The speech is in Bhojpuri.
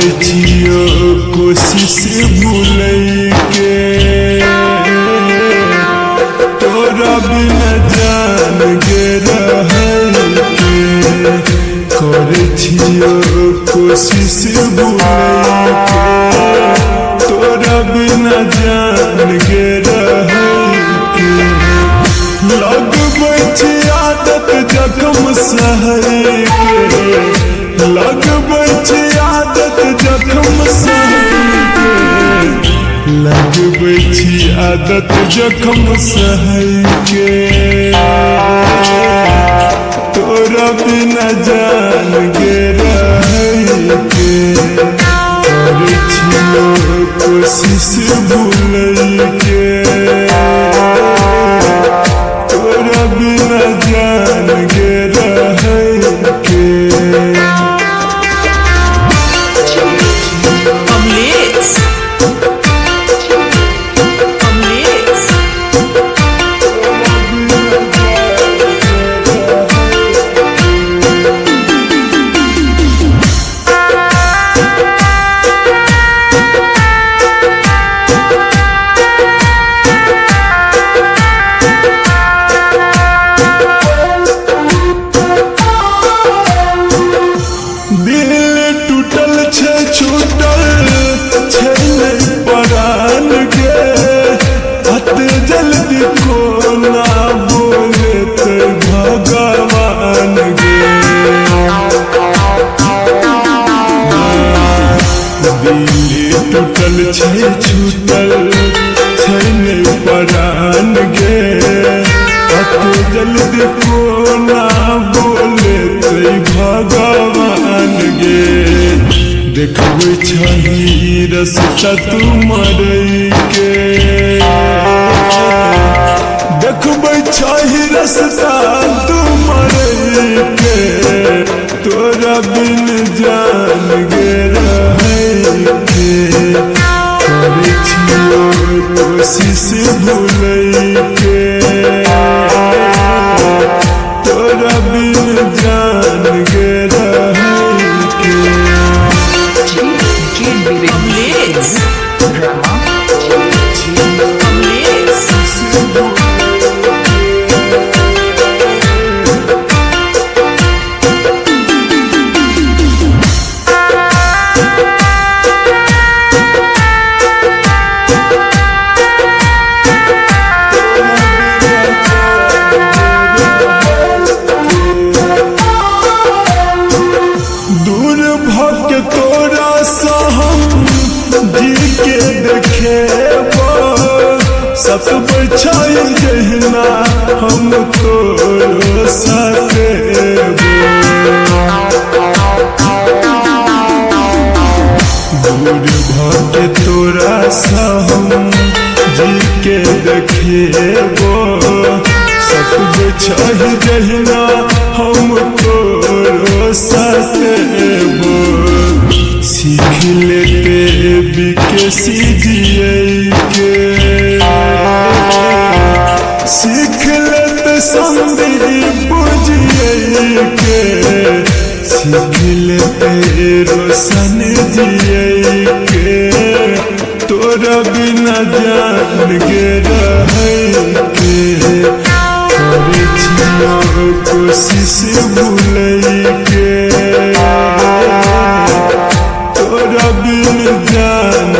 करे छियो कोशिश भूलै के तोरा बिना जान गे रहै के करे छियो कोशिश भूलै के तोरा बिना जान गे रहै के लगबै छी आदत जखम सहै के लगबै छी आदत जखम सहै के लगबै छी आदत जखम सहै के तोरा बिना जान गे रहै के करे छियो कोशिश भूलै के तोरा बिना जान गे रहै के टूटल छै छूटल छै नहीं परान गे अते जल्दी कोना बोले तै भगवान गे देखबै छही रस्ता तू मरै के देखबै छही रस्ता तू मरै के तोरा बिन जान गे रहै के करे छियो कोशिश भूलै के तोरा बिन जान गे रहै के तोरा सा हम जी के देखेबो सतबै छै जहिना हम तोरो सतेबो दूर भके तोरा सा हम जी के देखेबो सतबै छै जहिना हम तोरो सतेबो सीख लेते बिकेसी जियै के सीख लेते संदीप जियै के सीख लेते रोशन जियै के तोरा बिना जान गे रहै के करे छियो कोशिश भूलै के तोरा बिन जान